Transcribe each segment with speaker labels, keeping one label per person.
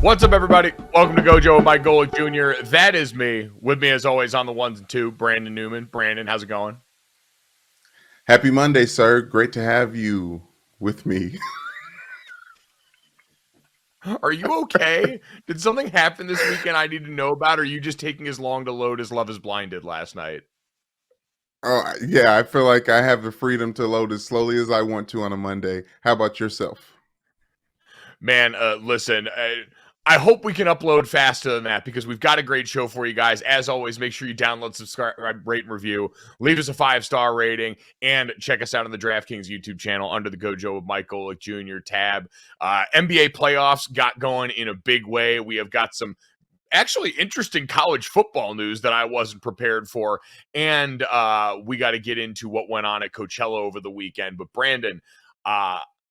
Speaker 1: What's up, everybody? Welcome to Gojo and Brandon Jr. That is me. With me, as always, on the ones and two, Brandon Newman. Brandon, how's it going?
Speaker 2: Happy Monday, sir. Great to have you with me.
Speaker 1: Are you okay? Did something happen this weekend I need to know about, or are you just taking as long to load as Love is Blind did last night?
Speaker 2: Oh, yeah, I feel like I have the freedom to load as slowly as I want to on a Monday. How about yourself?
Speaker 1: Man, listen, I hope we can upload faster than that because we've got a great show for you guys. As always, make sure you download, subscribe, rate, and review. Leave us a 5-star rating and check us out on the DraftKings YouTube channel under the Gojo with Mike Golick Jr. tab. NBA playoffs got going in a big way. We have got some actually interesting college football news that I wasn't prepared for. And we got to get into what went on at Coachella over the weekend. But Brandon,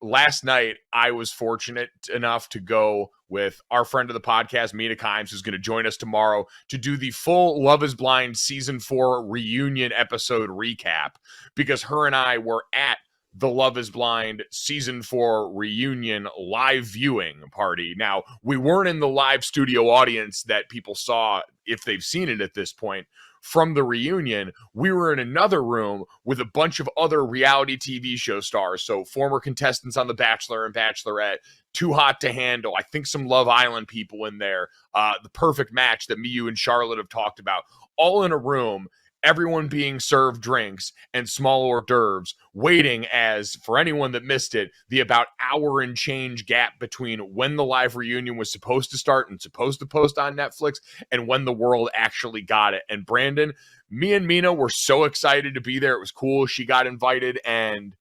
Speaker 1: last night, I was fortunate enough to go with our friend of the podcast, Mina Kimes, who's going to join us tomorrow to do the full Love is Blind Season 4 reunion episode recap, because her and I were at the Love is Blind Season 4 reunion live viewing party. Now, we weren't in the live studio audience that people saw, if they've seen it at this point, from the reunion. We were in another room with a bunch of other reality TV show stars. So former contestants on The Bachelor and Bachelorette, Too Hot to Handle, I think some Love Island people in there, The Perfect Match that me, you, and Charlotte have talked about, all in a room, everyone being served drinks and small hors d'oeuvres, waiting as, for anyone that missed it, the about hour and change gap between when the live reunion was supposed to start and supposed to post on Netflix and when the world actually got it. And Brandon, me and Mina were so excited to be there. It was cool. She got invited, and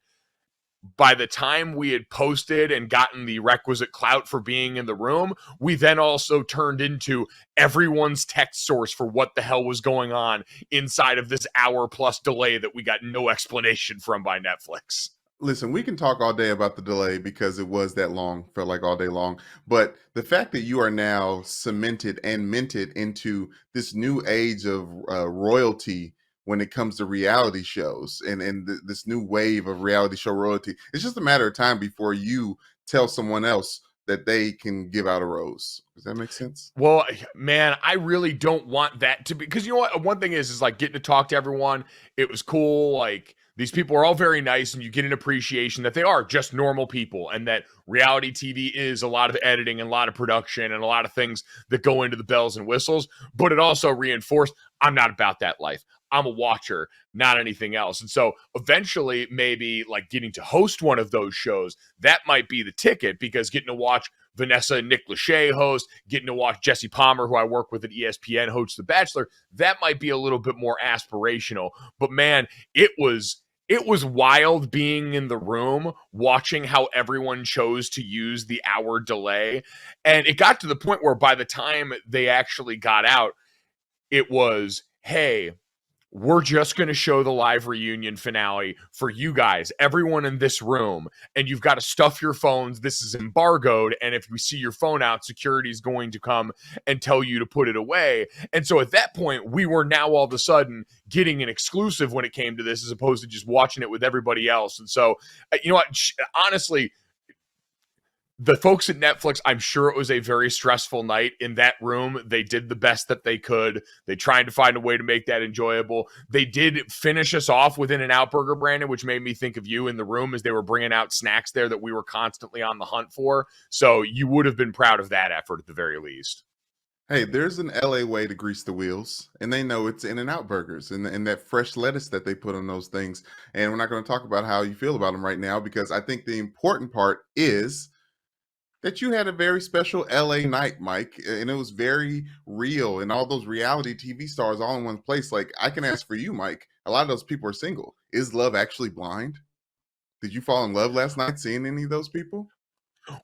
Speaker 1: by the time we had posted and gotten the requisite clout for being in the room, we then also turned into everyone's text source for what the hell was going on inside of this hour plus delay that we got no explanation from by Netflix.
Speaker 2: Listen, we can talk all day about the delay because it was that long, felt like all day long. But the fact that you are now cemented and minted into this new age of royalty when it comes to reality shows and this new wave of reality show royalty, it's just a matter of time before you tell someone else that they can give out a rose. Does that make sense?
Speaker 1: Well, man, I really don't want that to be, because you know what? One thing is like getting to talk to everyone. It was cool. Like, these people are all very nice, and you get an appreciation that they are just normal people, and that reality TV is a lot of editing and a lot of production and a lot of things that go into the bells and whistles. But it also reinforced I'm not about that life. I'm a watcher, not anything else. And so eventually, maybe like getting to host one of those shows, that might be the ticket, because getting to watch Vanessa and Nick Lachey host, getting to watch Jesse Palmer, who I work with at ESPN, host The Bachelor, that might be a little bit more aspirational. But man, it was wild being in the room, watching how everyone chose to use the hour delay. And it got to the point where by the time they actually got out, it was, hey, we're just going to show the live reunion finale for you guys, everyone in this room, and you've got to stuff your phones. This is embargoed, and if we see your phone out, security is going to come and tell you to put it away. And so at that point, we were now all of a sudden getting an exclusive when it came to this, as opposed to just watching it with everybody else. And so, you know what, honestly, the folks at Netflix, I'm sure it was a very stressful night in that room. They did the best that they could. They tried to find a way to make that enjoyable. They did finish us off with In-N-Out Burger, Brandon, which made me think of you in the room, as they were bringing out snacks there that we were constantly on the hunt for. So you would have been proud of that effort at the very least.
Speaker 2: Hey, there's an LA way to grease the wheels, and they know it's In-N-Out burgers and that fresh lettuce that they put on those things. And we're not going to talk about how you feel about them right now, because I think the important part is that you had a very special LA night, Mike, and it was very real, and all those reality TV stars all in one place. Like, I can ask for you, Mike, a lot of those people are single. Is love actually blind? Did you fall in love last night seeing any of those people?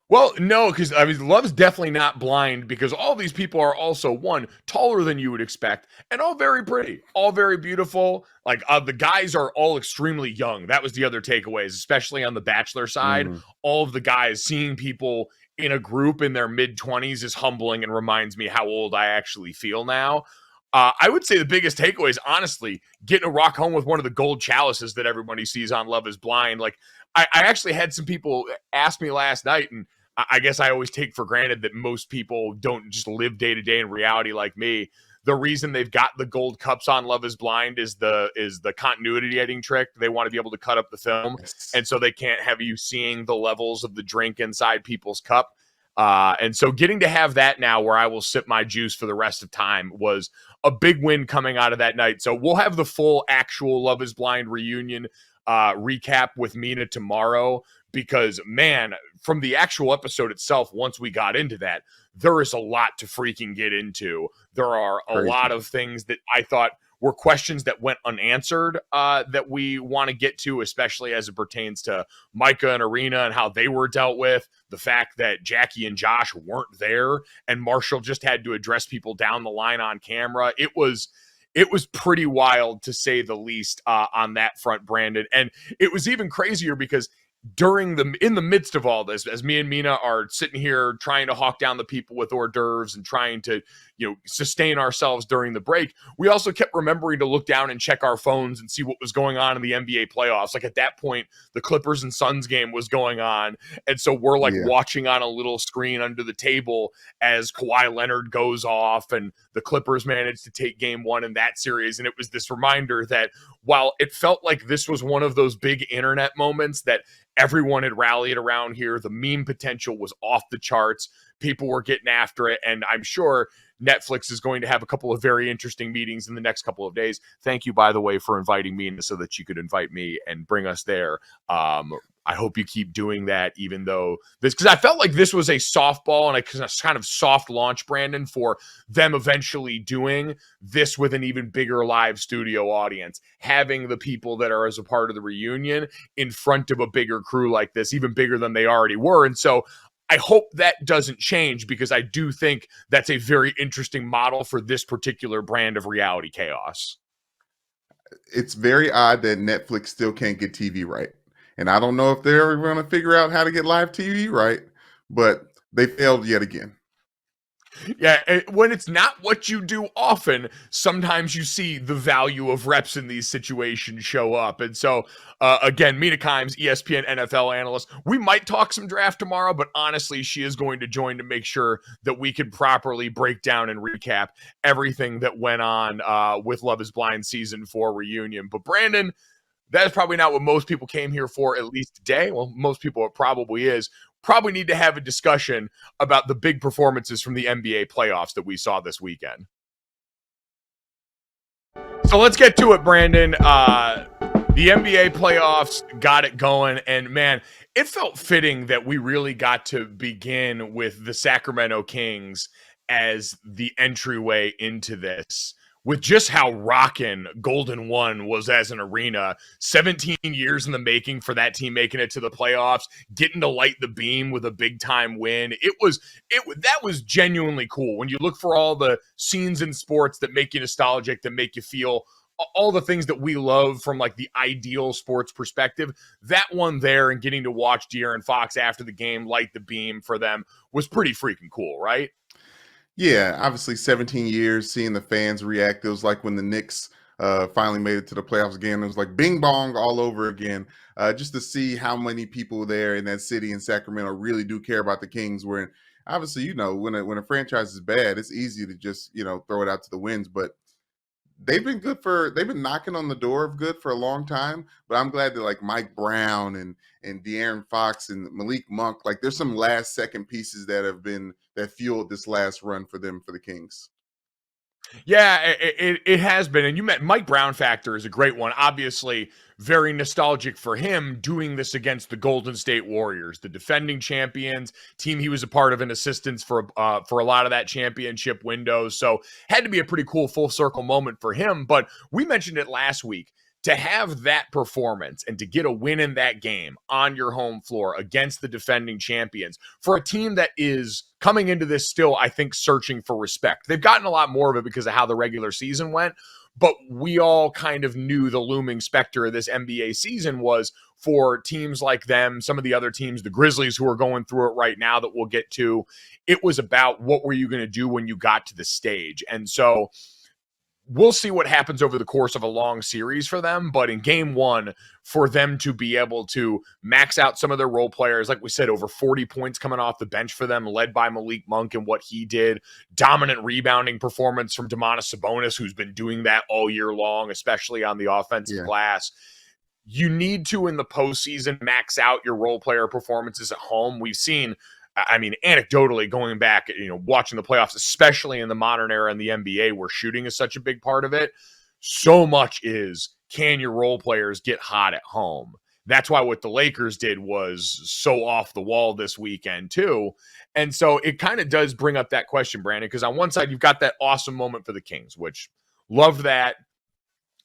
Speaker 1: Well, no, because I mean, Love's definitely not blind, because all these people are also, one, taller than you would expect, and all very pretty, all very beautiful. Like, the guys are all extremely young. That was the other takeaways, especially on the Bachelor side.
Speaker 2: Mm.
Speaker 1: All of the guys, seeing people in a group in their mid-20s is humbling and reminds me how old I actually feel now. I would say the biggest takeaway is, honestly, getting to rock home with one of the gold chalices that everybody sees on Love is Blind. Like, I actually had some people ask me last night, and I guess I always take for granted that most people don't just live day to day in reality like me. The reason they've got the gold cups on Love is Blind is the continuity editing trick. They want to be able to cut up the film,
Speaker 2: Yes.
Speaker 1: and so they can't have you seeing the levels of the drink inside people's cup. And so getting to have that now where I will sip my juice for the rest of time was a big win coming out of that night. So we'll have the full actual Love is Blind reunion recap with Mina tomorrow, because man, from the actual episode itself, once we got into that, there is a lot to freaking get into. There are a
Speaker 2: Crazy.
Speaker 1: lot of things that I thought were questions that went unanswered that we want to get to, especially as it pertains to Micah and Arena and how they were dealt with. The fact that Jackie and Josh weren't there and Marshall just had to address people down the line on camera. It was pretty wild, to say the least, on that front, Brandon. And it was even crazier because in the midst of all this, as me and Mina are sitting here trying to hawk down the people with hors d'oeuvres and trying to, sustain ourselves during the break, we also kept remembering to look down and check our phones and see what was going on in the NBA playoffs. Like at that point, the Clippers and Suns game was going on. And so we're watching on a little screen under the table as Kawhi Leonard goes off and the Clippers managed to take game one in that series. And it was this reminder that while it felt like this was one of those big internet moments that everyone had rallied around here, the meme potential was off the charts. People were getting after it. And I'm sure Netflix is going to have a couple of very interesting meetings in the next couple of days. Thank you, by the way, for inviting me so that you could invite me and bring us there. I hope you keep doing that, even though because I felt like this was a softball and a kind of soft launch, Brandon, for them eventually doing this with an even bigger live studio audience, having the people that are as a part of the reunion in front of a bigger crew like this, even bigger than they already were. And so I hope that doesn't change, because I do think that's a very interesting model for this particular brand of reality chaos.
Speaker 2: It's very odd that Netflix still can't get TV right. And I don't know if they're ever going to figure out how to get live TV right, but they failed yet again.
Speaker 1: Yeah, when it's not what you do often, sometimes you see the value of reps in these situations show up. And so, again, Mina Kimes, ESPN NFL analyst, we might talk some draft tomorrow, but honestly, she is going to join to make sure that we can properly break down and recap everything that went on with Love is Blind Season 4 reunion. But Brandon, that's probably not what most people came here for, at least today. Well, most people, it probably is. Probably need to have a discussion about the big performances from the NBA playoffs that we saw this weekend. So let's get to it, Brandon. The NBA playoffs got it going, and man, it felt fitting that we really got to begin with the Sacramento Kings as the entryway into this, with just how rockin' Golden One was as an arena. 17 years in the making for that team making it to the playoffs, getting to light the beam with a big time win. That was genuinely cool. When you look for all the scenes in sports that make you nostalgic, that make you feel all the things that we love from like the ideal sports perspective, that one there and getting to watch De'Aaron Fox after the game light the beam for them was pretty freaking cool, right?
Speaker 2: Yeah, obviously 17 years, seeing the fans react. It was like when the Knicks finally made it to the playoffs again. It was like bing bong all over again. Just to see how many people there in that city in Sacramento really do care about the Kings. Where obviously, when a franchise is bad, it's easy to just throw it out to the winds. But they've been knocking on the door of good for a long time. But I'm glad that like Mike Brown and De'Aaron Fox and Malik Monk, like there's some last second pieces that fueled this last run for them, for the Kings.
Speaker 1: Yeah, it has been. And you met Mike Brown factor is a great one. Obviously, very nostalgic for him doing this against the Golden State Warriors, the defending champions, team he was a part of in assistance for a lot of that championship window. So had to be a pretty cool full circle moment for him. But we mentioned it last week. To have that performance and to get a win in that game on your home floor against the defending champions for a team that is coming into this still, I think, searching for respect. They've gotten a lot more of it because of how the regular season went, but we all kind of knew the looming specter of this NBA season was for teams like them, some of the other teams, the Grizzlies, who are going through it right now that we'll get to. It was about what were you going to do when you got to the stage. And so we'll see what happens over the course of a long series for them. But in game one, for them to be able to max out some of their role players, like we said, over 40 points coming off the bench for them, led by Malik Monk and what he did. Dominant rebounding performance from Domantas Sabonis, who's been doing that all year long, especially on the offensive glass. You need to, in the postseason, max out your role player performances at home. We've seen, I mean, anecdotally, going back, watching the playoffs, especially in the modern era in the NBA, where shooting is such a big part of it, so much is, can your role players get hot at home? That's why what the Lakers did was so off the wall this weekend, too. And so it kind of does bring up that question, Brandon, because on one side, you've got that awesome moment for the Kings, which loved that.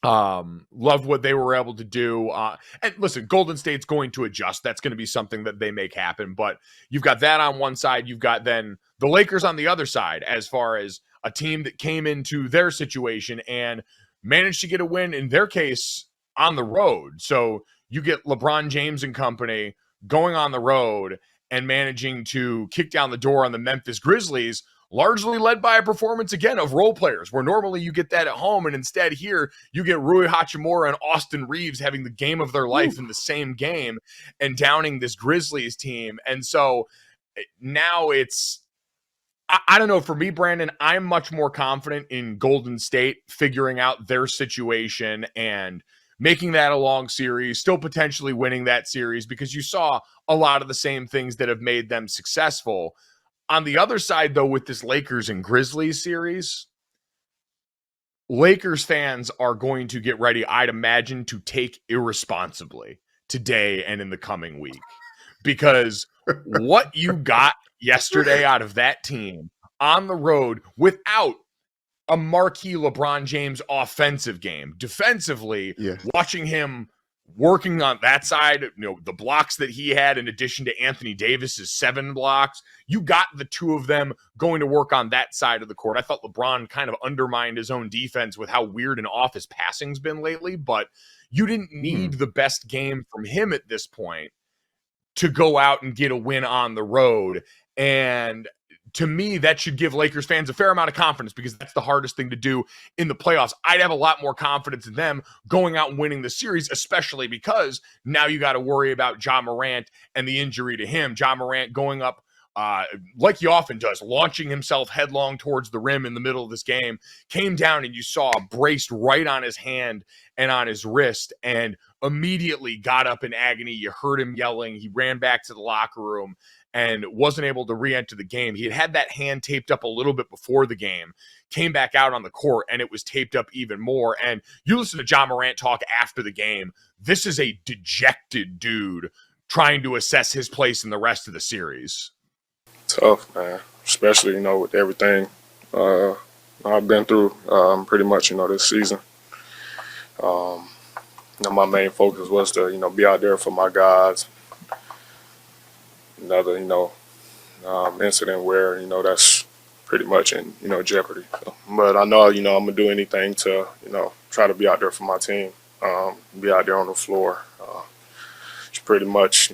Speaker 1: Loved what they were able to do. And listen, Golden State's going to adjust. That's going to be something that they make happen. But you've got that on one side. You've got then the Lakers on the other side, as far as a team that came into their situation and managed to get a win, in their case, on the road. So you get LeBron James and company going on the road and managing to kick down the door on the Memphis Grizzlies, largely led by a performance, again, of role players, where normally you get that at home, and instead here you get Rui Hachimura and Austin Reaves having the game of their life in the same game and downing this Grizzlies team. And so now it's, I don't know, for me, Brandon, I'm much more confident in Golden State figuring out their situation and making that a long series, still potentially winning that series, because you saw a lot of the same things that have made them successful. On the other side, though, with this Lakers and Grizzlies series, Lakers fans are going to get ready, I'd imagine, to take irresponsibly today and in the coming week. Because what you got yesterday out of that team on the road without a marquee LeBron James offensive game, defensively, watching him working on that side, the blocks that he had in addition to Anthony Davis's 7 blocks, you got the two of them going to work on that side of the court. I thought LeBron kind of undermined his own defense with how weird and off his passing's been lately, but you didn't need the best game from him at this point to go out and get a win on the road. And to me, that should give Lakers fans a fair amount of confidence, because that's the hardest thing to do in the playoffs. I'd have a lot more confidence in them going out and winning the series, especially because now you got to worry about John Morant and the injury to him. John Morant going up, like he often does, launching himself headlong towards the rim in the middle of this game, came down and you saw braced right on his hand and on his wrist, and immediately got up in agony. You heard him yelling. He ran back to the locker room and wasn't able to re-enter the game. He had that hand taped up a little bit before the game, came back out on the court, and it was taped up even more. And you listen to John Morant talk after the game. This is a dejected dude trying to assess his place in the rest of the series.
Speaker 3: Tough, man, especially, with everything I've been through pretty much, this season. My main focus was to, be out there for my guys. Another, incident where, that's pretty much in, jeopardy. So, but I know, I'm going to do anything to, try to be out there for my team, be out there on the floor. It's pretty much,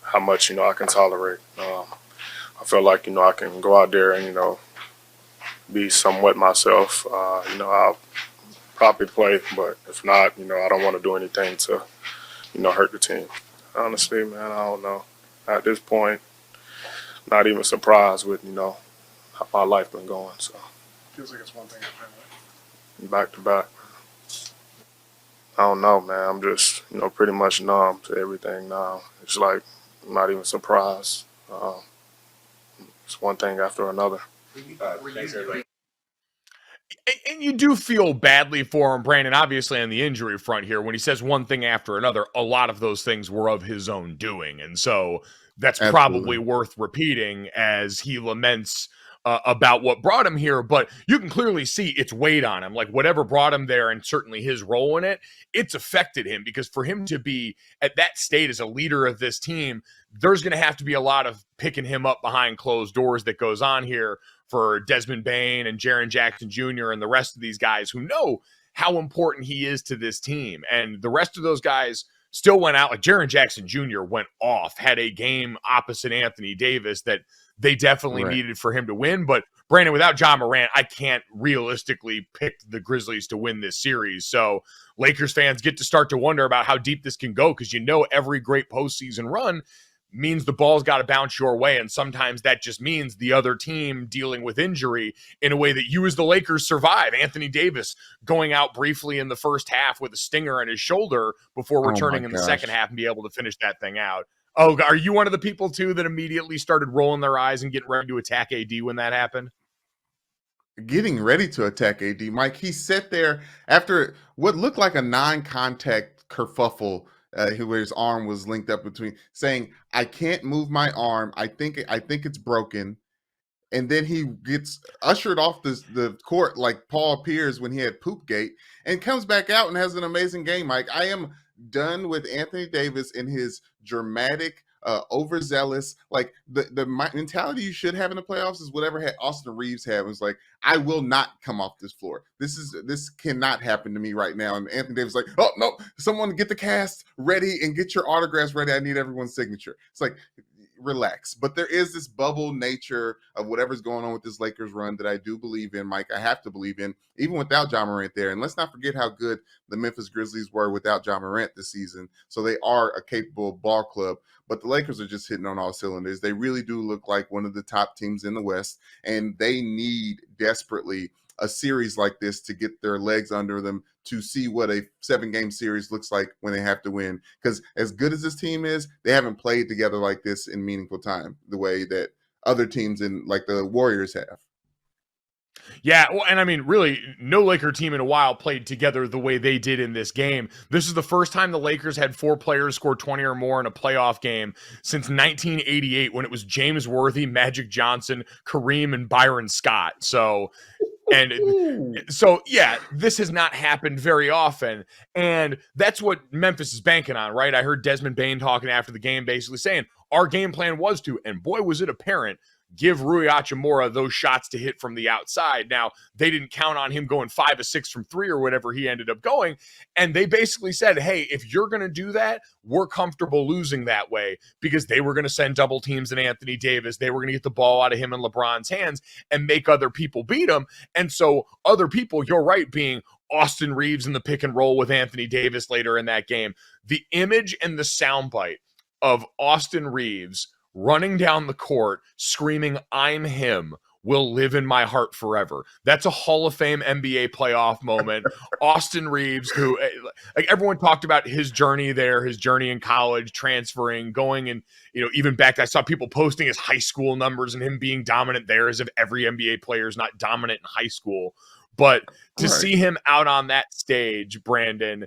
Speaker 3: how much, I can tolerate. I feel like, I can go out there and, be somewhat myself. I'll probably play, but if not, I don't want to do anything to, hurt the team. Honestly, man, I don't know. At this point, not even surprised with, how my life been going. So
Speaker 4: feels like it's one thing after another.
Speaker 3: Back to back. I don't know, man. I'm just, pretty much numb to everything now. It's like I'm not even surprised. It's one thing after another.
Speaker 1: And you do feel badly for him, Brandon, obviously on the injury front here. When he says one thing after another, a lot of those things were of his own doing. And so that's probably worth repeating as he laments about what brought him here. But you can clearly see it's weighed on him. Like whatever brought him there, and certainly his role in it, it's affected him, because for him to be at that state as a leader of this team, there's going to have to be a lot of picking him up behind closed doors that goes on here for Desmond Bane and Jaren Jackson Jr. and the rest of these guys who know how important he is to this team. And the rest of those guys still went out. Like Jaren Jackson Jr. went off, had a game opposite Anthony Davis that they definitely needed for him to win. But Brandon, without John Morant, I can't realistically pick the Grizzlies to win this series. So Lakers fans get to start to wonder about how deep this can go, because every great postseason run means the ball's got to bounce your way. And sometimes that just means the other team dealing with injury in a way that you as the Lakers survive. Anthony Davis going out briefly in the first half with a stinger on his shoulder before returning in the second half and be able to finish that thing out. Oh, are you one of the people too that immediately started rolling their eyes and getting ready to attack AD when that happened?
Speaker 2: Getting ready to attack AD, Mike. He sat there after what looked like a non-contact kerfuffle, where his arm was linked up between, saying, "I can't move my arm. I think it's broken." And then he gets ushered off the court like Paul Pierce when he had Poopgate, and comes back out and has an amazing game, Mike. I am done with Anthony Davis in his dramatic, overzealous, like the mentality you should have in the playoffs is whatever Austin Reaves had. It was like, I will not come off this floor. This cannot happen to me right now. And Anthony Davis like, oh no, someone get the cast ready and get your autographs ready. I need everyone's signature. It's like, relax. But there is this bubble nature of whatever's going on with this Lakers run that I do believe in, Mike. I have to believe in, even without John Morant there. And let's not forget how good the Memphis Grizzlies were without John Morant this season. So they are a capable ball club, but the Lakers are just hitting on all cylinders. They really do look like one of the top teams in the West, and they need desperately a series like this to get their legs under them, to see what a 7-game series looks like when they have to win. Because as good as this team is, they haven't played together like this in meaningful time, the way that other teams in like the Warriors have.
Speaker 1: Yeah, well, and I mean, really, no Laker team in a while played together the way they did in this game. This is the first time the Lakers had 4 players score 20 or more in a playoff game since 1988, when it was James Worthy, Magic Johnson, Kareem, and Byron Scott. So yeah, this has not happened very often, and that's what Memphis is banking on, right? I heard Desmond Bane talking after the game, basically saying our game plan was to, and boy was it apparent, give Rui Hachimura those shots to hit from the outside. Now, they didn't count on him going 5 of 6 from 3 or whatever he ended up going. And they basically said, hey, if you're going to do that, we're comfortable losing that way, because they were going to send double teams in Anthony Davis. They were going to get the ball out of him in LeBron's hands and make other people beat him. And so other people, you're right, being Austin Reaves in the pick and roll with Anthony Davis later in that game. The image and the soundbite of Austin Reaves running down the court screaming, "I'm him," will live in my heart forever. That's a Hall of Fame NBA playoff moment. Austin Reaves, who, like, everyone talked about his journey there, his journey in college, transferring, going, and even back, I saw people posting his high school numbers and him being dominant there, as if every NBA player is not dominant in high school. But to see him out on that stage, Brandon,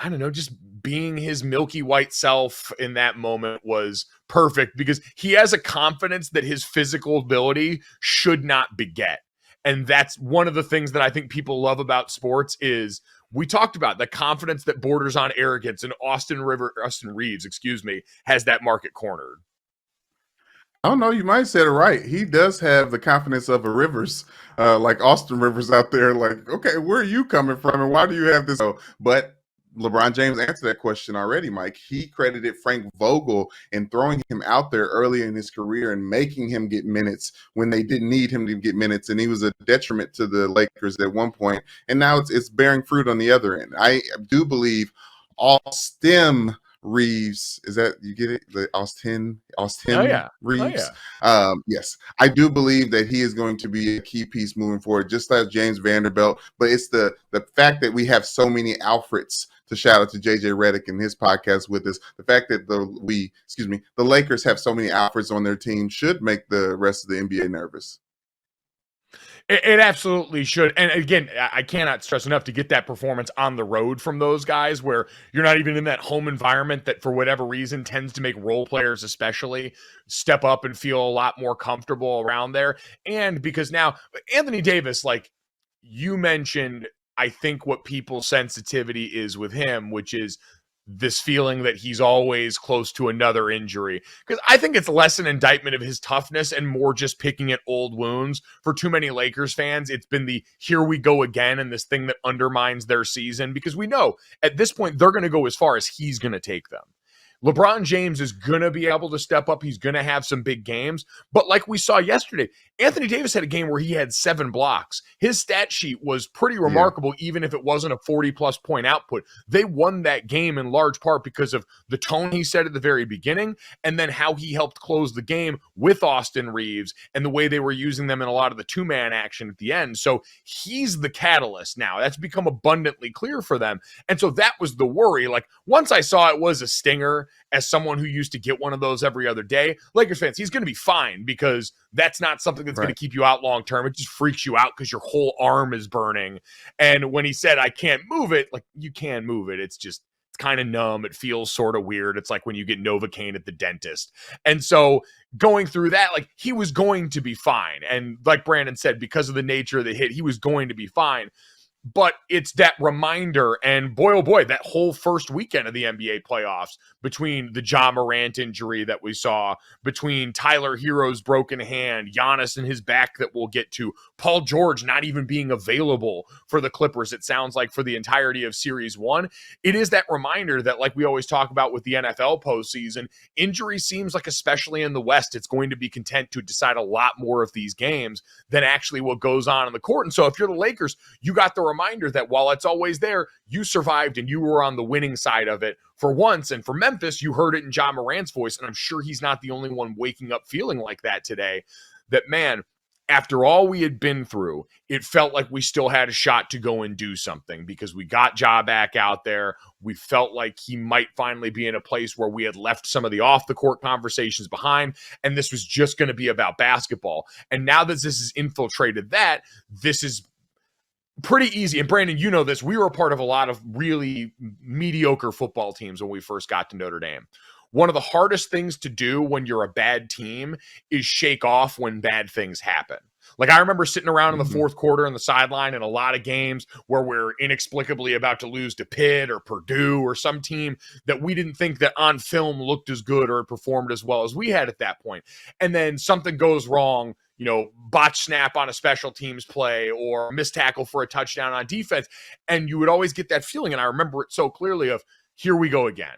Speaker 1: I don't know, just being his milky white self in that moment was perfect, because he has a confidence that his physical ability should not beget. And that's one of the things that I think people love about sports is, we talked about the confidence that borders on arrogance, and Austin Reaves, has that market cornered.
Speaker 2: I don't know, you might have said it right. He does have the confidence of a Rivers, like Austin Rivers out there, like, okay, where are you coming from and why do you have this? But LeBron James answered that question already, Mike. He credited Frank Vogel in throwing him out there early in his career and making him get minutes when they didn't need him to get minutes, and he was a detriment to the Lakers at one point, and now it's bearing fruit on the other end. I do believe Austin Reaves, is that, you get it? The Austin Reaves.
Speaker 1: Oh, yeah.
Speaker 2: Yes, I do believe that he is going to be a key piece moving forward, just like James Vanderbilt. But it's the fact that we have so many Alfreds, to shout out to JJ Redick and his podcast with us. The fact that the Lakers have so many Alfreds on their team should make the rest of the NBA nervous.
Speaker 1: It absolutely should. And again, I cannot stress enough to get that performance on the road from those guys, where you're not even in that home environment that, for whatever reason, tends to make role players especially step up and feel a lot more comfortable around there. And because now Anthony Davis, like you mentioned, I think what people's sensitivity is with him, which is this feeling that he's always close to another injury. Because I think it's less an indictment of his toughness and more just picking at old wounds. For too many Lakers fans, it's been the here we go again, and this thing that undermines their season, because we know at this point they're going to go as far as he's going to take them. LeBron James is going to be able to step up. He's going to have some big games. But like we saw yesterday, Anthony Davis had a game where he had 7 blocks. His stat sheet was pretty remarkable, even if it wasn't a 40-plus point output. They won that game in large part because of the tone he set at the very beginning and then how he helped close the game with Austin Reaves and the way they were using them in a lot of the two-man action at the end. So he's the catalyst now. That's become abundantly clear for them. And so that was the worry. Like, once I saw it was a stinger, as someone who used to get one of those every other day, Lakers fans, he's going to be fine because that's not something that's going to keep you out long term. It just freaks you out because your whole arm is burning. And when he said, I can't move it, like, you can move it. It's kind of numb. It feels sort of weird. It's like when you get Novocaine at the dentist. And so going through that, like, he was going to be fine. And like Brandon said, because of the nature of the hit, he was going to be fine. But it's that reminder, and boy, oh boy, that whole first weekend of the NBA playoffs, between the John Morant injury that we saw, between Tyler Hero's broken hand, Giannis and his back that we'll get to, Paul George not even being available for the Clippers, it sounds like, for the entirety of Series 1. It is that reminder that, like we always talk about with the NFL postseason, injury seems like, especially in the West, it's going to be content to decide a lot more of these games than actually what goes on in the court. And so if you're the Lakers, you got the reminder that while it's always there, you survived and you were on the winning side of it for once. And for Memphis, you heard it in John Morant's voice, and I'm sure he's not the only one waking up feeling like that today, that, man, after all we had been through, it felt like we still had a shot to go and do something because we got Ja back out there. We felt like he might finally be in a place where we had left some of the off-the-court conversations behind, and this was just going to be about basketball. And now that this has infiltrated that, this is pretty easy. And Brandon, you know this. We were a part of a lot of really mediocre football teams when we first got to Notre Dame. One of the hardest things to do when you're a bad team is shake off when bad things happen. Like, I remember sitting around in the fourth quarter on the sideline in a lot of games where we're inexplicably about to lose to Pitt or Purdue or some team that we didn't think that on film looked as good or performed as well as we had at that point. And then something goes wrong, you know, botch snap on a special teams play or missed tackle for a touchdown on defense. And you would always get that feeling. And I remember it so clearly of, here we go again.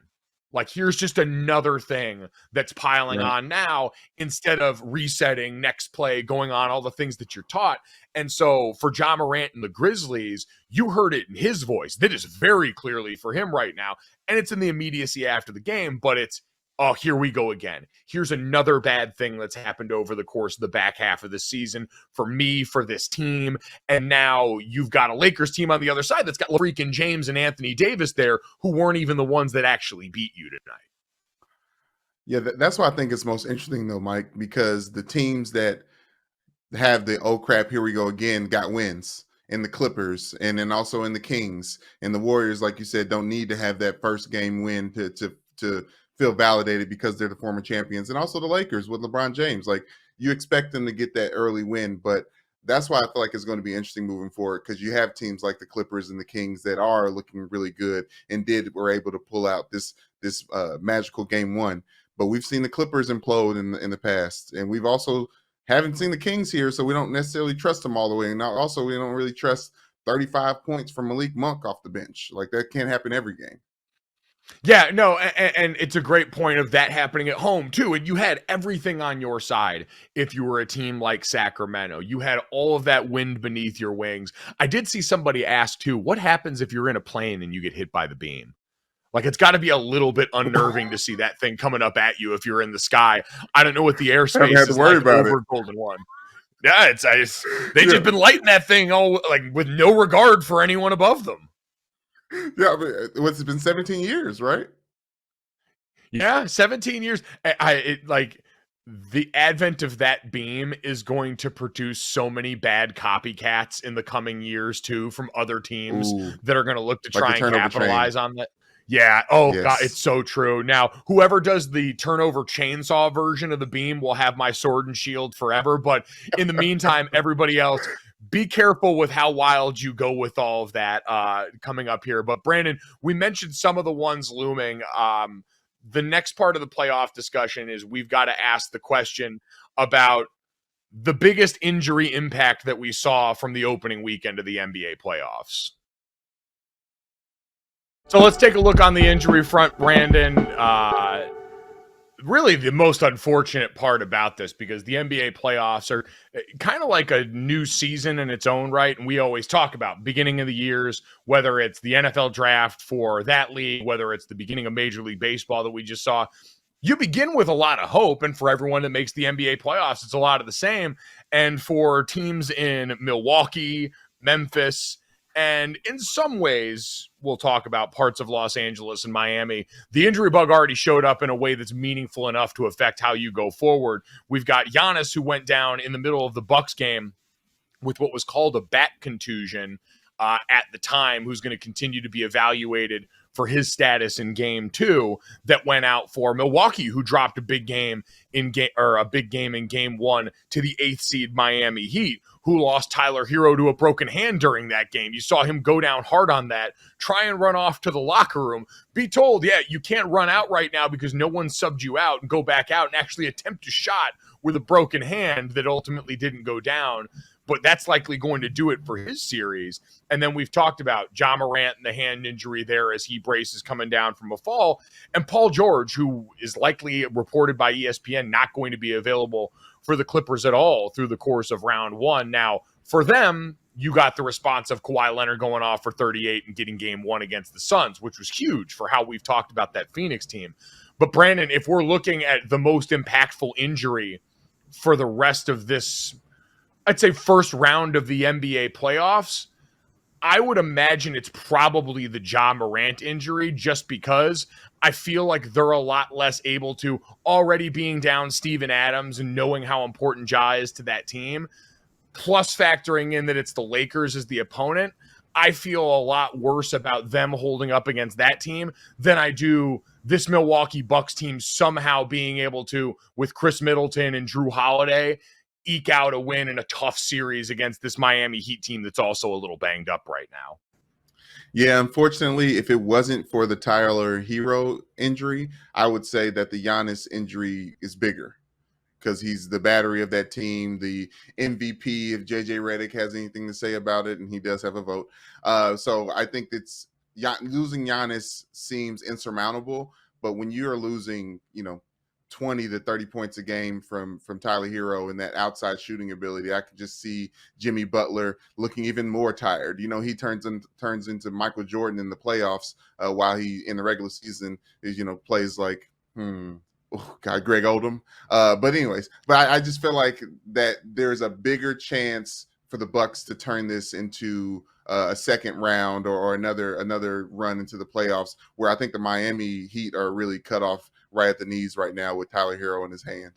Speaker 1: Like, here's just another thing that's piling on now instead of resetting, next play, going on, all the things that you're taught. And so for John Morant and the Grizzlies, you heard it in his voice. That is very clearly for him right now. And it's in the immediacy after the game, but it's, oh, here we go again. Here's another bad thing that's happened over the course of the back half of the season for me, for this team. And now you've got a Lakers team on the other side that's got freaking James and Anthony Davis there, who weren't even the ones that actually beat you tonight.
Speaker 2: Yeah, that's why I think it's most interesting, though, Mike, because the teams that have the, oh crap, here we go again, got wins. In the Clippers, and then also in the Kings, and the Warriors, like you said, don't need to have that first game win to feel validated because they're the former champions. And also the Lakers with LeBron James, like, you expect them to get that early win, but that's why I feel like it's going to be interesting moving forward, because you have teams like the Clippers and the Kings that are looking really good and were able to pull out this magical game 1. But we've seen the Clippers implode in the past, and we've also haven't seen the Kings here, so we don't necessarily trust them all the way. And now also we don't really trust 35 points from Malik Monk off the bench. Like, that can't happen every game.
Speaker 1: Yeah, no, and it's a great point of that happening at home too. And you had everything on your side if you were a team like Sacramento. You had all of that wind beneath your wings. I did see somebody ask too, what happens if you're in a plane and you get hit by the beam? Like, it's got to be a little bit unnerving to see that thing coming up at you if you're in the sky. I don't know what the airspace is like over Golden One. Yeah, it's they just been lighting that thing all like with no regard for anyone above them.
Speaker 2: Yeah, it's been 17 years, right?
Speaker 1: Yeah, 17 years. The advent of that beam is going to produce so many bad copycats in the coming years too, from other teams that are going to look to try and capitalize on that. Yeah. Oh, yes. God, it's so true. Now, whoever does the turnover chainsaw version of the beam will have my sword and shield forever. But in the meantime, everybody else, be careful with how wild you go with all of that coming up here. But Brandon, we mentioned some of the ones looming. The next part of the playoff discussion is we've got to ask the question about the biggest injury impact that we saw from the opening weekend of the NBA playoffs. So let's take a look on the injury front, Brandon. Really the most unfortunate part about this, because the NBA playoffs are kind of like a new season in its own right. And we always talk about beginning of the years, whether it's the NFL draft for that league, whether it's the beginning of Major League Baseball that we just saw. You begin with a lot of hope, and for everyone that makes the NBA playoffs, it's a lot of the same. And for teams in Milwaukee, Memphis, and in some ways, we'll talk about parts of Los Angeles and Miami, the injury bug already showed up in a way that's meaningful enough to affect how you go forward. We've got Giannis, who went down in the middle of the Bucks game with what was called a back contusion at the time, who's going to continue to be evaluated for his status in game 2, that went out for Milwaukee, who dropped a big game in game in game 1 to the 8th seed Miami Heat, who lost Tyler Hero to a broken hand during that game. You saw him go down hard on that, try and run off to the locker room, be told, yeah, you can't run out right now because no one subbed you out, and go back out and actually attempt a shot with a broken hand that ultimately didn't go down. But that's likely going to do it for his series. And then we've talked about John Morant and the hand injury there as he braces coming down from a fall. And Paul George, who is likely, reported by ESPN, not going to be available for the Clippers at all through the course of round 1. Now, for them, you got the response of Kawhi Leonard going off for 38 and getting game 1 against the Suns, which was huge for how we've talked about that Phoenix team. But Brandon, if we're looking at the most impactful injury for the rest of this, I'd say, first round of the NBA playoffs, I would imagine it's probably the Ja Morant injury, just because I feel like they're a lot less able to, already being down Steven Adams and knowing how important Ja is to that team, plus factoring in that it's the Lakers as the opponent. I feel a lot worse about them holding up against that team than I do this Milwaukee Bucks team somehow being able to, with Chris Middleton and Drew Holiday, eke out a win in a tough series against this Miami Heat team that's also a little banged up right now.
Speaker 2: Yeah, unfortunately, if it wasn't for the Tyler Hero injury, I would say that the Giannis injury is bigger, because he's the battery of that team, the MVP, if JJ Redick has anything to say about it, and he does have a vote. So I think losing Giannis seems insurmountable, but when you're losing, 20 to 30 points a game from Tyler Hero and that outside shooting ability, I could just see Jimmy Butler looking even more tired. He turns into Michael Jordan in the playoffs, while he in the regular season is, plays like Greg Oldham. But I just feel like that there's a bigger chance for the Bucks to turn this into a second round or another run into the playoffs, where I think the Miami Heat are really cut off right at the knees right now with Tyler Hero in his hand.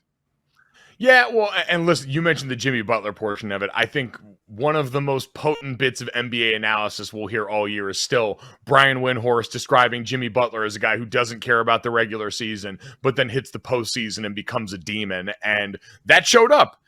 Speaker 1: Yeah, well, and listen, you mentioned the Jimmy Butler portion of it. I think one of the most potent bits of NBA analysis we'll hear all year is still Brian Windhorst describing Jimmy Butler as a guy who doesn't care about the regular season, but then hits the postseason and becomes a demon. And that showed up.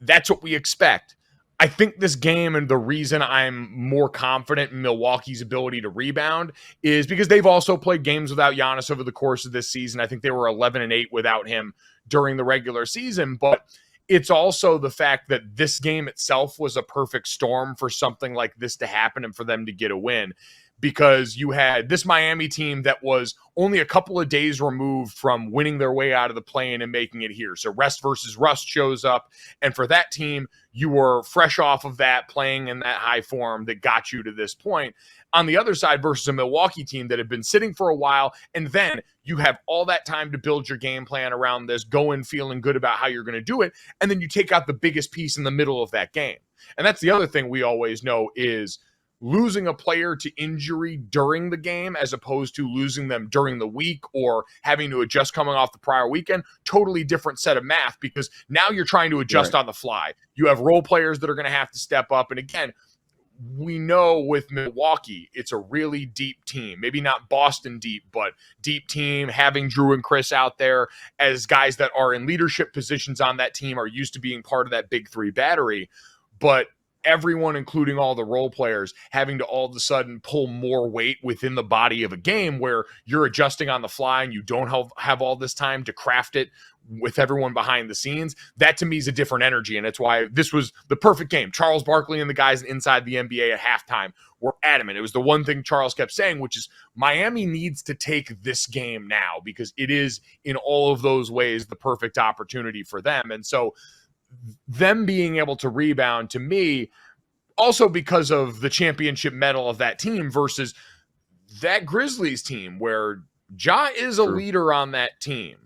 Speaker 1: That's what we expect. I think this game, and the reason I'm more confident in Milwaukee's ability to rebound, is because they've also played games without Giannis over the course of this season. I think they were 11-8 without him during the regular season, but it's also the fact that this game itself was a perfect storm for something like this to happen and for them to get a win. Because you had this Miami team that was only a couple of days removed from winning their way out of the play-in and making it here. So rest versus rust shows up. And for that team, you were fresh off of that, playing in that high form that got you to this point. On the other side, versus a Milwaukee team that had been sitting for a while, and then you have all that time to build your game plan around this, go in feeling good about how you're going to do it, and then you take out the biggest piece in the middle of that game. And that's the other thing we always know is losing a player to injury during the game as opposed to losing them during the week or having to adjust coming off the prior weekend, totally different set of math, because now you're trying to adjust on the fly. You have role players that are going to have to step up. And again, we know with Milwaukee, it's a really deep team, maybe not Boston deep, but deep team, having Drew and Chris out there as guys that are in leadership positions on that team, are used to being part of that big three battery. But everyone, including all the role players, having to all of a sudden pull more weight within the body of a game where you're adjusting on the fly and you don't have all this time to craft it with everyone behind the scenes. That to me is a different energy, and it's why this was the perfect game. Charles Barkley and the guys inside the NBA at halftime were adamant. It was the one thing Charles kept saying, which is Miami needs to take this game now because it is in all of those ways the perfect opportunity for them. And so them being able to rebound, to me, also because of the championship medal of that team versus that Grizzlies team where Ja is a leader on that team.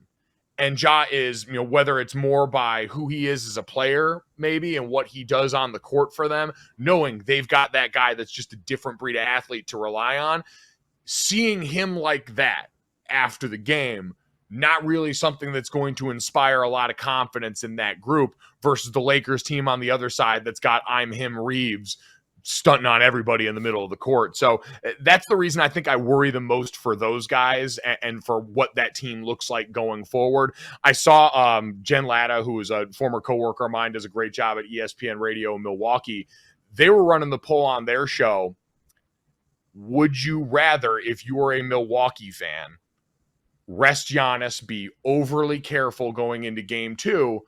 Speaker 1: And Ja is, whether it's more by who he is as a player, maybe, and what he does on the court for them, knowing they've got that guy that's just a different breed of athlete to rely on, seeing him like that after the game, not really something that's going to inspire a lot of confidence in that group versus the Lakers team on the other side that's got I'm him Reaves stunting on everybody in the middle of the court. So that's the reason I think I worry the most for those guys and for what that team looks like going forward. I saw Jen Latta, who is a former coworker of mine, does a great job at ESPN Radio in Milwaukee. They were running the poll on their show. Would you rather, if you were a Milwaukee fan, rest Giannis, be overly careful going into game 2,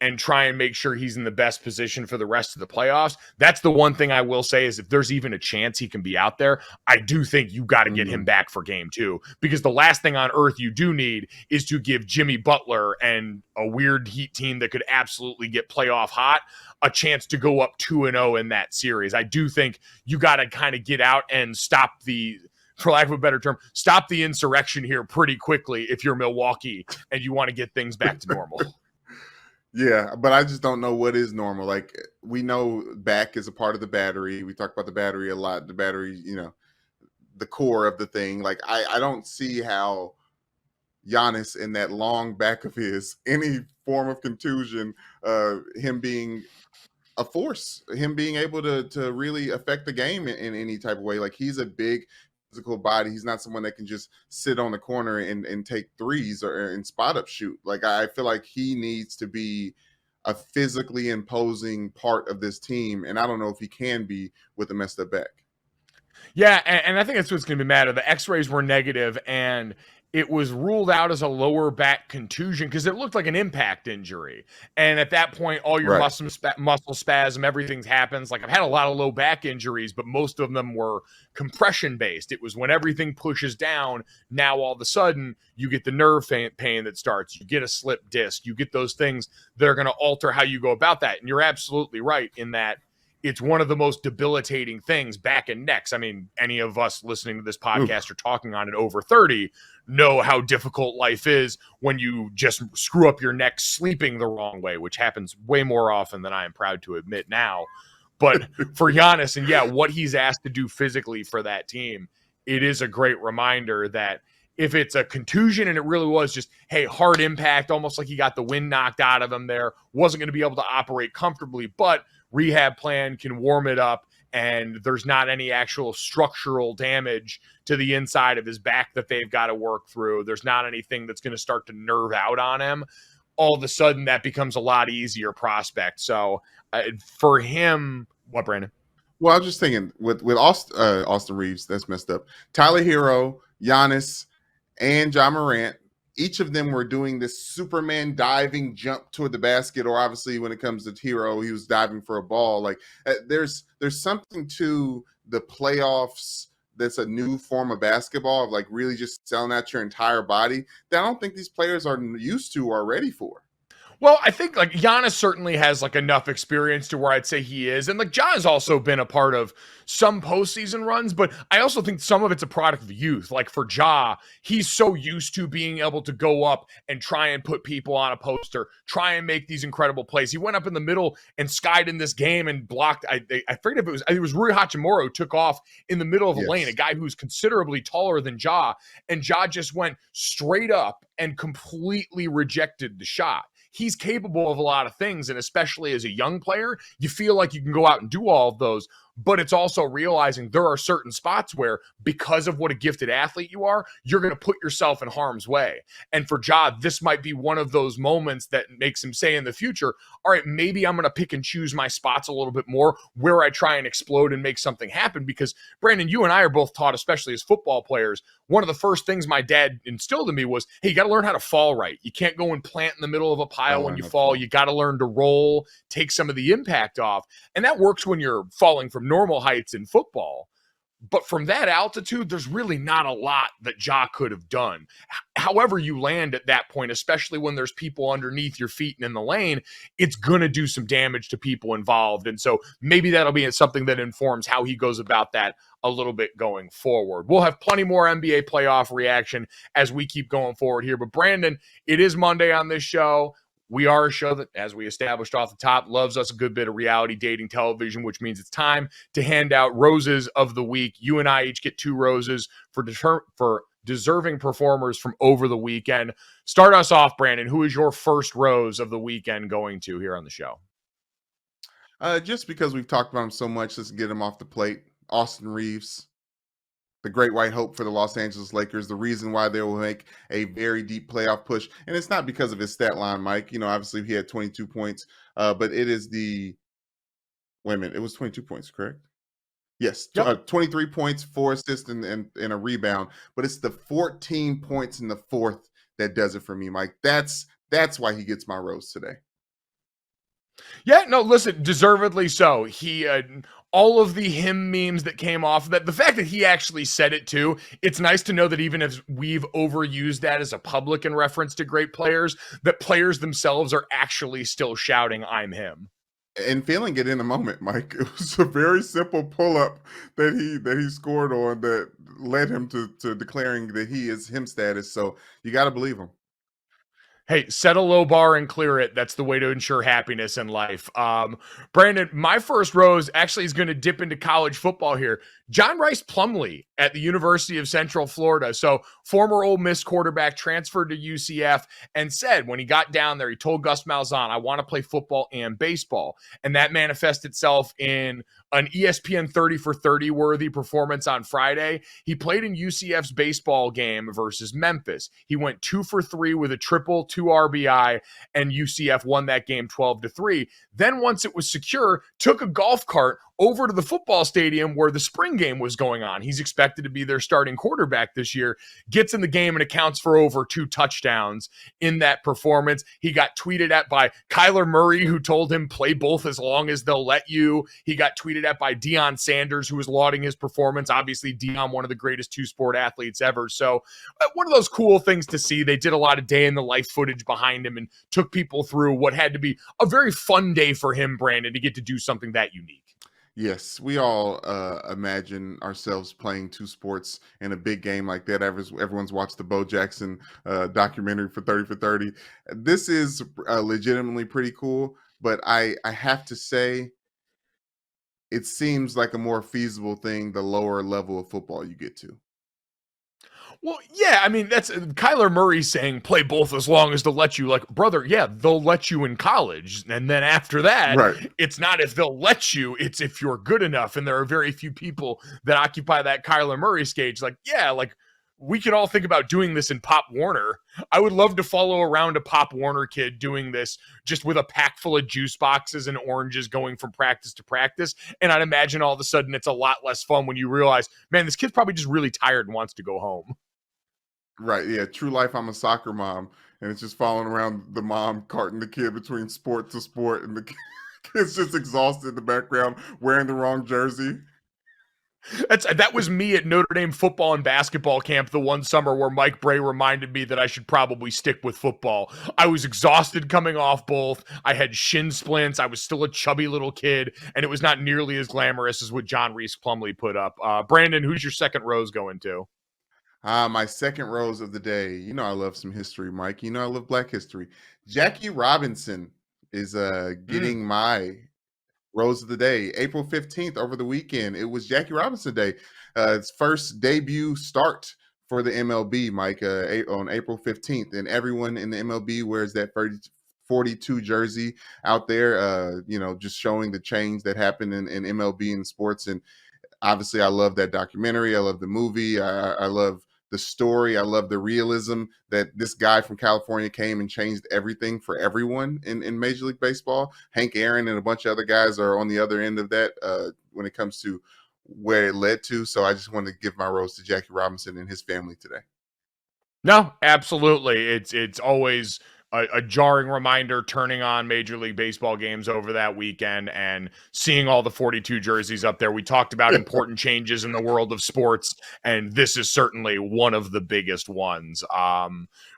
Speaker 1: and try and make sure he's in the best position for the rest of the playoffs? That's the one thing I will say is if there's even a chance he can be out there, I do think you got to get him back for game 2, because the last thing on earth you do need is to give Jimmy Butler and a weird Heat team that could absolutely get playoff hot a chance to go up 2-0 in that series. I do think you got to kind of get out and stop the, for lack of a better term, stop the insurrection here pretty quickly if you're Milwaukee and you want to get things back to normal.
Speaker 2: Yeah, but I just don't know what is normal. Like, we know back is a part of the battery. We talk about the battery a lot. The battery, the core of the thing. Like, I don't see how Giannis in that long back of his, any form of contusion, him being a force, him being able to really affect the game in any type of way. Like, he's a big physical body. He's not someone that can just sit on the corner and take threes and spot up shoot. Like, I feel like he needs to be a physically imposing part of this team, and I don't know if he can be with a messed up back.
Speaker 1: Yeah, and I think that's what's going to be matter. The x-rays were negative, and it was ruled out as a lower back contusion because it looked like an impact injury. And at that point, all your muscle spasm, everything happens. Like, I've had a lot of low back injuries, but most of them were compression based. It was when everything pushes down, now all of a sudden you get the nerve pain that starts, you get a slip disc, you get those things that are going to alter how you go about that. And you're absolutely right in that it's one of the most debilitating things, back and necks. I mean, any of us listening to this podcast or talking on it over 30 know how difficult life is when you just screw up your neck sleeping the wrong way, which happens way more often than I am proud to admit now. But for Giannis and what he's asked to do physically for that team, it is a great reminder that if it's a contusion and it really was just, hey, hard impact, almost like he got the wind knocked out of him there, wasn't going to be able to operate comfortably, but rehab plan can warm it up and there's not any actual structural damage to the inside of his back that they've got to work through. There's not anything that's going to start to nerve out on him. All of a sudden, that becomes a lot easier prospect. So for him, what, Brandon?
Speaker 2: Well, I was just thinking with Austin Reaves, that's messed up. Tyler Hero, Giannis, and John Morant, each of them were doing this Superman diving jump toward the basket, or obviously when it comes to Hero, he was diving for a ball. Like, there's something to the playoffs that's a new form of basketball, of like really just selling out your entire body, that I don't think these players are used to or ready for.
Speaker 1: Well, I think like Giannis certainly has like enough experience to where I'd say he is. And like Ja has also been a part of some postseason runs, but I also think some of it's a product of youth. Like for Ja, he's so used to being able to go up and try and put people on a poster, try and make these incredible plays. He went up in the middle and skied in this game and blocked. I forget if it was Rui Hachimura who took off in the middle of a lane, a guy who's considerably taller than Ja. And Ja just went straight up and completely rejected the shot. He's capable of a lot of things, and especially as a young player, you feel like you can go out and do all of those. but it's also realizing there are certain spots where, because of what a gifted athlete you are, you're going to put yourself in harm's way. And for Ja, this might be one of those moments that makes him say in the future, all right, maybe I'm going to pick and choose my spots a little bit more where I try and explode and make something happen. Because Brandon, you and I are both taught, especially as football players, one of the first things my dad instilled in me was, hey, you got to learn how to fall right. You can't go and plant in the middle of a pile when you fall. You got to learn to roll, take some of the impact off. And that works when you're falling from normal heights in football. But from that altitude, there's really not a lot that Ja could have done. However you land at that point, especially when there's people underneath your feet and in the lane, it's going to do some damage to people involved. And so maybe that'll be something that informs how he goes about that a little bit going forward. We'll have plenty more NBA playoff reaction as we keep going forward here. But Brandon, it is Monday on this show. We are a show that, as we established off the top, loves us a good bit of reality dating television, which means it's time to hand out roses of the week. You and I each get 2 roses for deserving performers from over the weekend. Start us off, Brandon. Who is your first rose of the weekend going to here on the show?
Speaker 2: Just because we've talked about him so much, let's get him off the plate. Austin Reaves, the great white hope for the Los Angeles Lakers, the reason why they will make a very deep playoff push. And it's not because of his stat line, Mike. You know, obviously he had 22 points, but it is wait a minute, it was 22 points, correct? Yes,
Speaker 1: Yep.
Speaker 2: 23 points, 4 assists, and a rebound. But it's the 14 points in the fourth that does it for me, Mike. That's why he gets my rose today.
Speaker 1: Yeah, no, listen, deservedly so. He, all of the him memes that came off of that, the fact that he actually said it too, it's nice to know that even if we've overused that as a public in reference to great players, that players themselves are actually still shouting, I'm him.
Speaker 2: And feeling it in a moment, Mike. It was a very simple pull-up that he scored on that led him to declaring that he is him status. So you got to believe him.
Speaker 1: Hey, set a low bar and clear it. That's the way to ensure happiness in life. Brandon, my first rose actually is going to dip into college football here. John Rhys Plumlee at the University of Central Florida. So former Ole Miss quarterback transferred to UCF and said when he got down there, he told Gus Malzahn, I want to play football and baseball. And that manifests itself in an ESPN 30 for 30 worthy performance on Friday. He played in UCF's baseball game versus Memphis. He went 2 for 3 with a triple, 2 RBI, and UCF won that game 12-3. Then once it was secure, took a golf cart over to the football stadium where the spring game was going on. He's expected to be their starting quarterback this year, gets in the game and accounts for over 2 touchdowns in that performance. He got tweeted at by Kyler Murray, who told him play both as long as they'll let you. He got tweeted at by Deion Sanders, who was lauding his performance. Obviously, Deion, one of the greatest 2-sport athletes ever. So one of those cool things to see. They did a lot of day in the life footage behind him and took people through what had to be a very fun day for him, Brandon, to get to do something that unique.
Speaker 2: Yes, we all imagine ourselves playing 2 sports in a big game like that. Everyone's watched the Bo Jackson documentary for 30 for 30. This is legitimately pretty cool, but I have to say it seems like a more feasible thing the lower level of football you get to.
Speaker 1: Well, yeah, I mean, that's Kyler Murray saying play both as long as they'll let you. Like, brother, yeah, they'll let you in college. And then after that,
Speaker 2: Right.
Speaker 1: It's not if they'll let you, it's if you're good enough. And there are very few people that occupy that Kyler Murray stage. Like, yeah, like we could all think about doing this in Pop Warner. I would love to follow around a Pop Warner kid doing this just with a pack full of juice boxes and oranges going from practice to practice. And I'd imagine all of a sudden it's a lot less fun when you realize, man, this kid's probably just really tired and wants to go home.
Speaker 2: Right. Yeah. True life. I'm a soccer mom, and it's just following around the mom carting the kid between sport to sport, and the kid's just exhausted in the background, wearing the wrong jersey.
Speaker 1: That was me at Notre Dame football and basketball camp the one summer where Mike Bray reminded me that I should probably stick with football. I was exhausted coming off both. I had shin splints. I was still a chubby little kid, and it was not nearly as glamorous as what John Rhys Plumlee put up. Brandon, who's your second rose going to?
Speaker 2: My second rose of the day. You know I love some history, Mike. You know I love Black history. Jackie Robinson is getting my rose of the day. April 15th over the weekend. It was Jackie Robinson Day. Its first debut start for the MLB, Mike, on April 15th. And everyone in the MLB wears that 42 jersey out there, just showing the change that happened in MLB and sports. And obviously, I love that documentary. I love the movie. I love the story. I love the realism that this guy from California came and changed everything for everyone in Major League Baseball. Hank Aaron and a bunch of other guys are on the other end of that when it comes to where it led to. So I just want to give my rose to Jackie Robinson and his family today.
Speaker 1: No, absolutely. It's always a jarring reminder turning on Major League Baseball games over that weekend and seeing all the 42 jerseys up there. We talked about important changes in the world of sports, and this is certainly one of the biggest ones.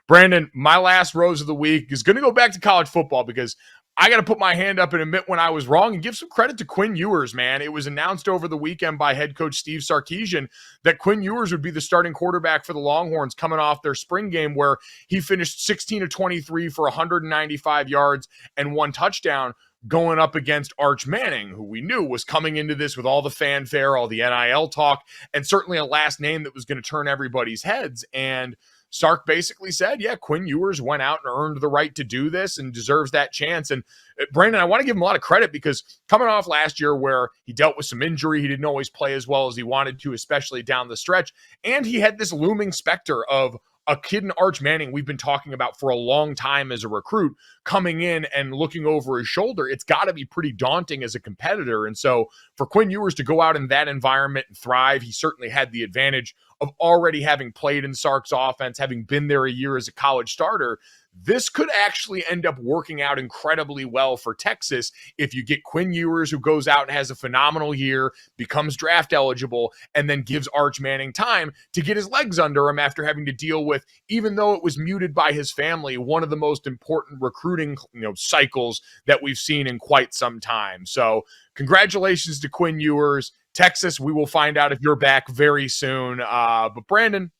Speaker 1: Brandon, my last rose of the week is going to go back to college football because I got to put my hand up and admit when I was wrong and give some credit to Quinn Ewers, man. It was announced over the weekend by head coach Steve Sarkisian that Quinn Ewers would be the starting quarterback for the Longhorns coming off their spring game where he finished 16 of 23 for 195 yards and 1 touchdown going up against Arch Manning, who we knew was coming into this with all the fanfare, all the NIL talk, and certainly a last name that was going to turn everybody's heads. And Sark basically said, yeah, Quinn Ewers went out and earned the right to do this and deserves that chance. And Brandon, I want to give him a lot of credit because coming off last year where he dealt with some injury, he didn't always play as well as he wanted to, especially down the stretch. And he had this looming specter of a kid in Arch Manning we've been talking about for a long time as a recruit coming in and looking over his shoulder. It's got to be pretty daunting as a competitor. And so for Quinn Ewers to go out in that environment and thrive, he certainly had the advantage of already having played in Sark's offense, having been there a year as a college starter. This could actually end up working out incredibly well for Texas if you get Quinn Ewers, who goes out and has a phenomenal year, becomes draft eligible, and then gives Arch Manning time to get his legs under him after having to deal with, even though it was muted by his family, one of the most important recruiting cycles that we've seen in quite some time. So congratulations to Quinn Ewers. Texas, we will find out if you're back very soon. But Brandon,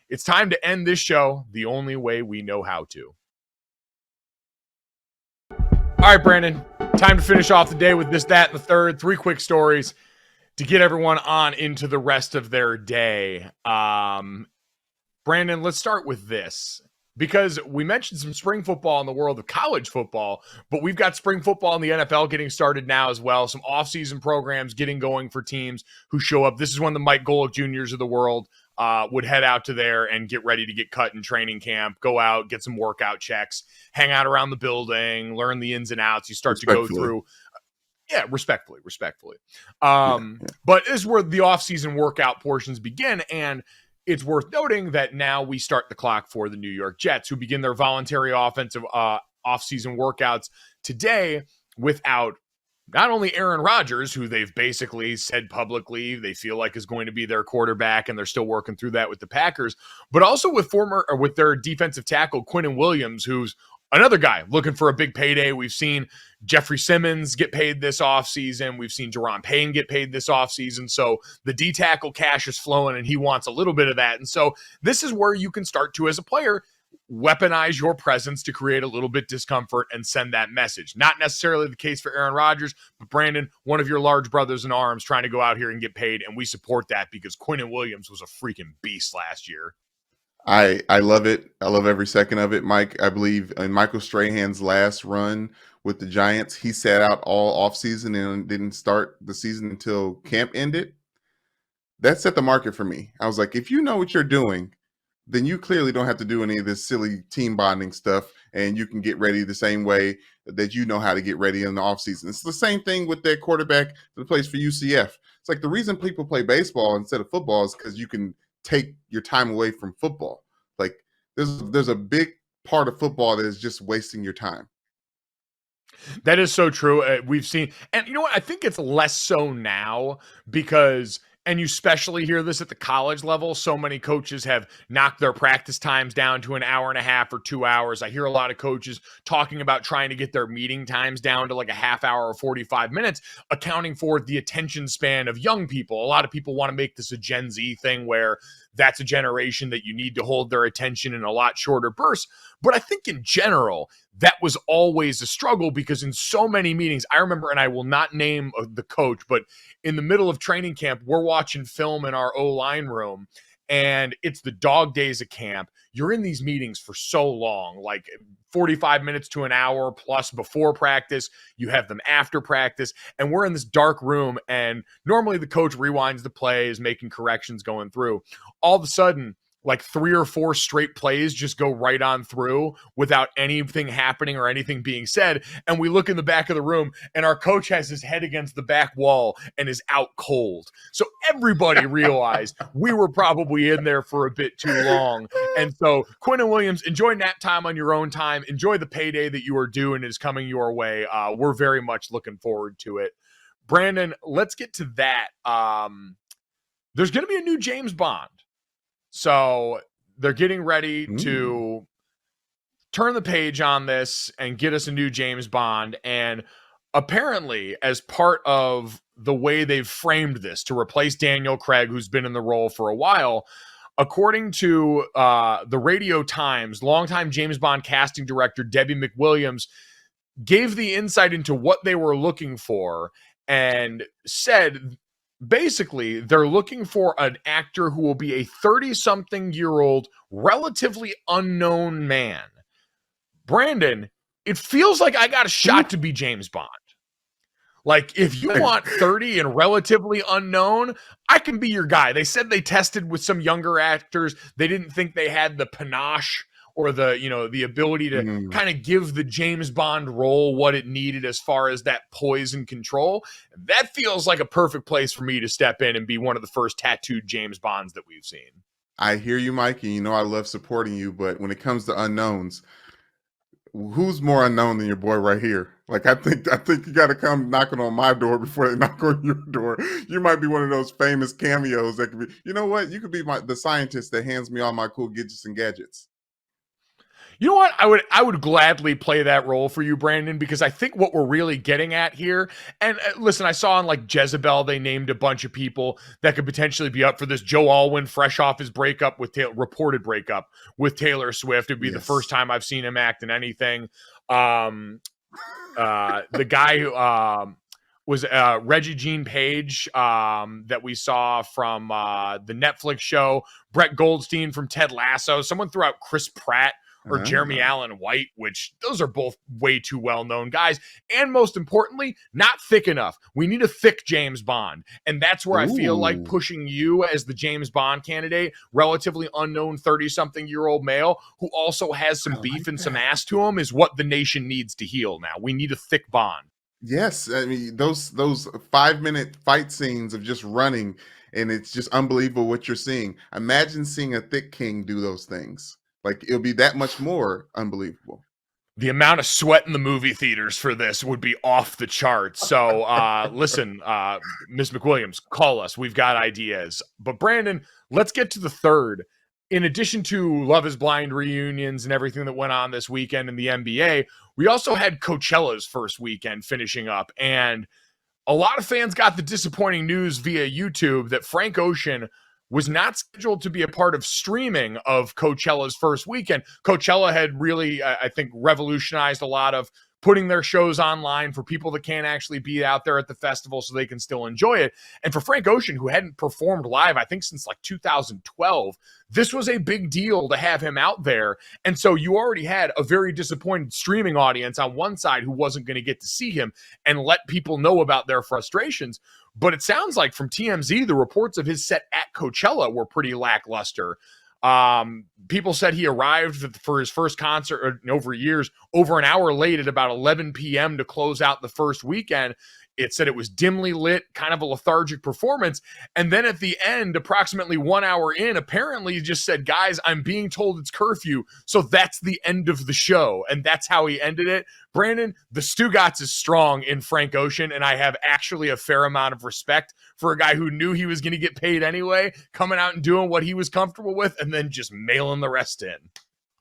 Speaker 1: it's time to end this show the only way we know how to. All right, Brandon, time to finish off the day with this, that, and the third. 3 quick stories to get everyone on into the rest of their day. Brandon, let's start with this. Because we mentioned some spring football in the world of college football, but we've got spring football in the NFL getting started now as well. Some off-season programs getting going for teams who show up. This is when the Mike Golick Juniors of the world would head out to there and get ready to get cut in training camp, go out, get some workout checks, hang out around the building, learn the ins and outs. You start to go through. Yeah, respectfully. But this is where the off-season workout portions begin, and it's worth noting that now we start the clock for the New York Jets, who begin their voluntary offensive off-season workouts today without not only Aaron Rodgers, who they've basically said publicly they feel like is going to be their quarterback, and they're still working through that with the Packers, but also with their defensive tackle, Quinn Williams, who's another guy looking for a big payday. We've seen Jeffrey Simmons get paid this offseason. We've seen Jerron Payne get paid this offseason. So the D-tackle cash is flowing, and he wants a little bit of that. And so this is where you can start to, as a player, weaponize your presence to create a little bit discomfort and send that message. Not necessarily the case for Aaron Rodgers, but Brandon, one of your large brothers in arms, trying to go out here and get paid, and we support that because Quinn Williams was a freaking beast last year.
Speaker 2: I love it. I love every second of it, Mike. I believe in Michael Strahan's last run with the Giants, he sat out all offseason and didn't start the season until camp ended. That set the market for me. I was like, if you know what you're doing, then you clearly don't have to do any of this silly team bonding stuff, and you can get ready the same way that you know how to get ready in the offseason. It's the same thing with that quarterback that plays for UCF. It's like the reason people play baseball instead of football is because you can take your time away from football. Like there's a big part of football that is just wasting your time.
Speaker 1: That is so true. We've seen, and you know what? I think it's less so now because, and you especially hear this at the college level, so many coaches have knocked their practice times down to an hour and a half or 2 hours. I hear a lot of coaches talking about trying to get their meeting times down to like a half hour or 45 minutes, accounting for the attention span of young people. A lot of people want to make this a Gen Z thing where that's a generation that you need to hold their attention in a lot shorter bursts. But I think in general, that was always a struggle because in so many meetings, I remember, and I will not name the coach, but in the middle of training camp, we're watching film in our O-line room. and it's the dog days of camp. You're in these meetings for so long, like 45 minutes to an hour plus before practice. You have them after practice, and we're in this dark room, and normally the coach rewinds the plays, making corrections, going through. All of a sudden, like 3 or 4 straight plays just go right on through without anything happening or anything being said. And we look in the back of the room, and our coach has his head against the back wall and is out cold. So everybody realized we were probably in there for a bit too long. And so Quinn and Williams, enjoy nap time on your own time. Enjoy the payday that you are due and is coming your way. We're very much looking forward to it. Brandon, let's get to that. There's going to be a new James Bond. So they're getting ready to turn the page on this and get us a new James Bond. And apparently, as part of the way they've framed this to replace Daniel Craig, who's been in the role for a while, according to the Radio Times, longtime James Bond casting director Debbie McWilliams gave the insight into what they were looking for and said, basically, they're looking for an actor who will be a 30-something-year-old, relatively unknown man. Brandon, it feels like I got a shot to be James Bond. Like, if you want 30 and relatively unknown, I can be your guy. They said they tested with some younger actors. They didn't think they had the panache or the ability to kind of give the James Bond role what it needed as far as that poise and control. That feels like a perfect place for me to step in and be one of the first tattooed James Bonds that we've seen.
Speaker 2: I hear you, Mike, and I love supporting you, but when it comes to unknowns, who's more unknown than your boy right here? Like, I think you got to come knocking on my door before they knock on your door. You might be one of those famous cameos that could be, you know what? You could be the scientist that hands me all my cool gadgets and gadgets.
Speaker 1: You know what? I would gladly play that role for you, Brandon, because I think what we're really getting at here, and listen, I saw on like Jezebel, they named a bunch of people that could potentially be up for this. Joe Alwyn, fresh off his reported breakup with Taylor Swift. It'd be the first time I've seen him act in anything. The guy who was Reggie Jean Page that we saw from the Netflix show, Brett Goldstein from Ted Lasso. Someone threw out Chris Pratt or Jeremy Allen White, which those are both way too well-known guys. And most importantly, not thick enough. We need a thick James Bond. And that's where I feel like pushing you as the James Bond candidate, relatively unknown 30-something-year-old male who also has some beef and some ass to him, is what the nation needs to heal now. We need a thick Bond.
Speaker 2: Yes, I mean, those 5-minute fight scenes of just running, and it's just unbelievable what you're seeing. Imagine seeing a Thicc King do those things. Like, it'll be that much more unbelievable.
Speaker 1: The amount of sweat in the movie theaters for this would be off the charts. So listen, Ms. McWilliams, call us. We've got ideas. But Brandon, let's get to the third. In addition to Love is Blind reunions and everything that went on this weekend in the NBA, we also had Coachella's first weekend finishing up. And a lot of fans got the disappointing news via YouTube that Frank Ocean was not scheduled to be a part of streaming of Coachella's first weekend. Coachella had really, I think, revolutionized a lot of putting their shows online for people that can't actually be out there at the festival so they can still enjoy it. And for Frank Ocean, who hadn't performed live, I think, since like 2012, this was a big deal to have him out there. And so you already had a very disappointed streaming audience on one side who wasn't going to get to see him and let people know about their frustrations. But it sounds like from TMZ, the reports of his set at Coachella were pretty lackluster. People said he arrived for his first concert over years, over an hour late at about 11 p.m. to close out the first weekend. It said it was dimly lit, kind of a lethargic performance. And then at the end, approximately 1 hour in, apparently he just said, guys, I'm being told it's curfew. So that's the end of the show. And that's how he ended it. Brandon, the Stugotz is strong in Frank Ocean. And I have actually a fair amount of respect for a guy who knew he was going to get paid anyway, coming out and doing what he was comfortable with and then just mailing the rest in.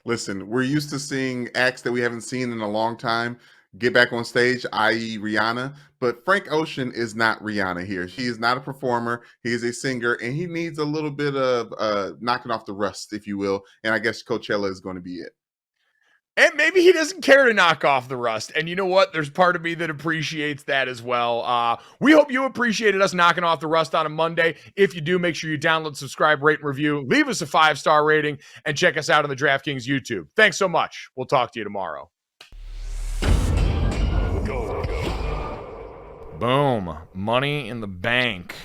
Speaker 2: Listen, we're used to seeing acts that we haven't seen in a long time get back on stage, i.e. Rihanna. But Frank Ocean is not Rihanna here. He is not a performer. He is a singer, and he needs a little bit of knocking off the rust, if you will. And I guess Coachella is going to be it.
Speaker 1: And maybe he doesn't care to knock off the rust. And you know what? There's part of me that appreciates that as well. We hope you appreciated us knocking off the rust on a Monday. If you do, make sure you download, subscribe, rate, and review. Leave us a 5-star rating and check us out on the DraftKings YouTube. Thanks so much. We'll talk to you tomorrow. Boom. Money in the bank.